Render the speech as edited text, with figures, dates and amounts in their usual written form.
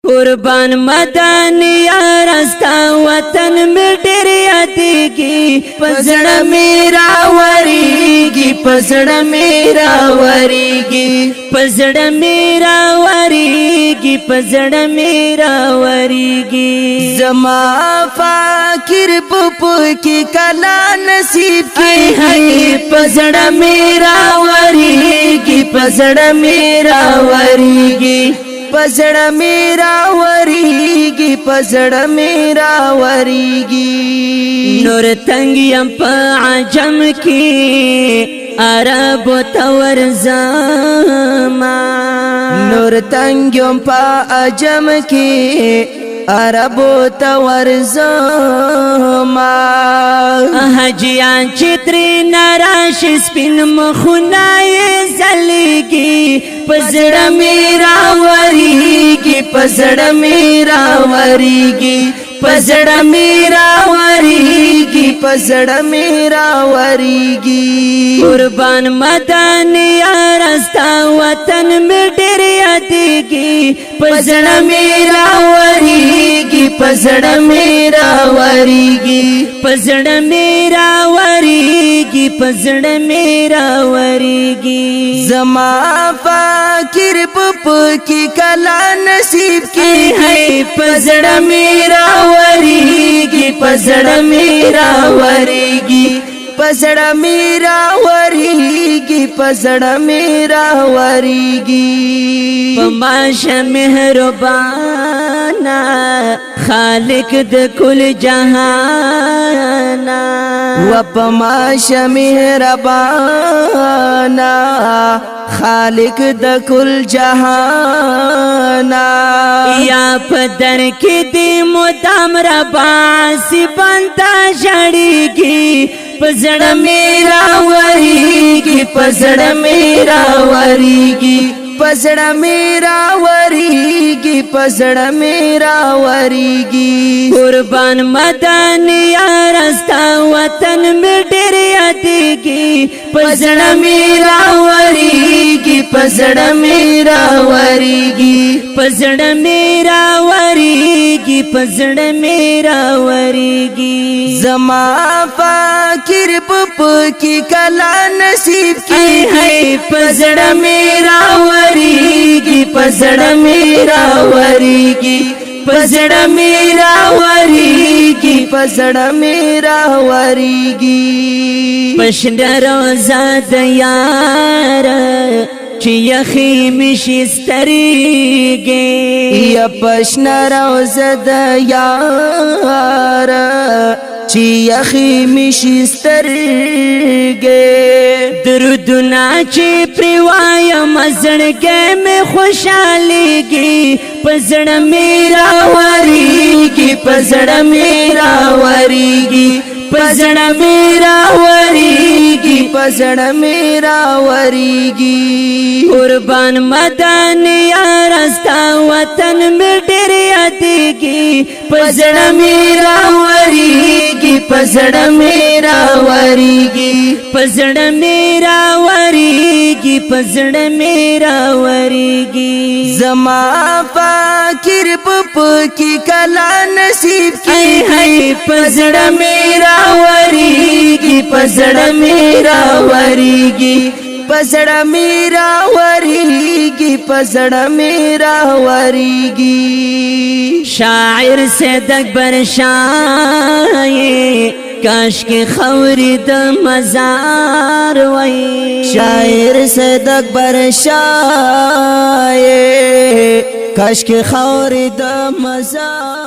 قربان مدانی رستا وطن میں ډېر یادېږي پزړه مې راورېږي پزړه مې راورېږي پزړه مې راورېږي پزړه مې راورېږي زما فاکر پپو کی کلا نصیب کی هاي پزړه مې راورېږي پزړه مې راورېږي پزړه مې راورېږي پزړه مې راورېږي نور تنگ یم په عجم کې عرب ته ورځما نور تنگ یم په عجم کې عرب ته ورځما حجیان چې ترې ناراش سپین مخونه یې ځلېږي پزړه مې راورېږي پزړه مې راورېږي پزړه مې راورېږي پزړه مې راورېږي قربان مدانی رستا وطن مې ډېر یادېږي پزړه مې راورېږي پزړه مې راورېږي پزړه مې راورېږي پزړه مې راورېږي زما فاکر پپو کی کلا نصیب کی هاي پزړه مې راورېږي پزړه مې راورېږي پزړه مې راورېږي پزړه مې راورېږي پماشه مهربانا خالق د کل جهانا و پماشه مهربانا خالق د کل جهانا یا پدر کې دې مدام رباسي بنتا جړېږي پزړه مې راورېږي پزړه مې راورېږي پزړه مې راورېږي پزړه مې راورېږي قربان مدانی رستا وطن مې ډېر یادېږي پزړه مې راورېږي پزړه مې راورېږي پزړه مې راورېږي پزړه مې راورېږي زما فاکر پپو کی کلا نصیب کی هاي پزړه مې راورېږي پزړه مې راورېږي پزړه مې راورېږي پزړه مې راورېږي پشن روزه د یار چې یخې مې شي سترګې یا پشن روزه د یار چې یخې مې شي سترګې درودونه چې پرې وایم زړګی مې خوشحالېږي پزړه مې راورېږي پزړه مې راورېږي پزړه مې راورېږي پزړه مې راورېږي قربان مدانی رستا وطن مې ډېر یادېږي پزړه مې راورېږي پزړه مې راورېږي پزړه مې راورېږي پزړه مې راورېږي زما فاکر پپو کی کلا نصیب کی هاي پزړه مې راورېږي پزړه مې راورېږي پزړه مې راورېږي پزړه مې راورېږي شاعر سید اکبر شاه کاش کې خوري د مزار وای شاعر سید اکبر شاه کاش کې خوري د مزار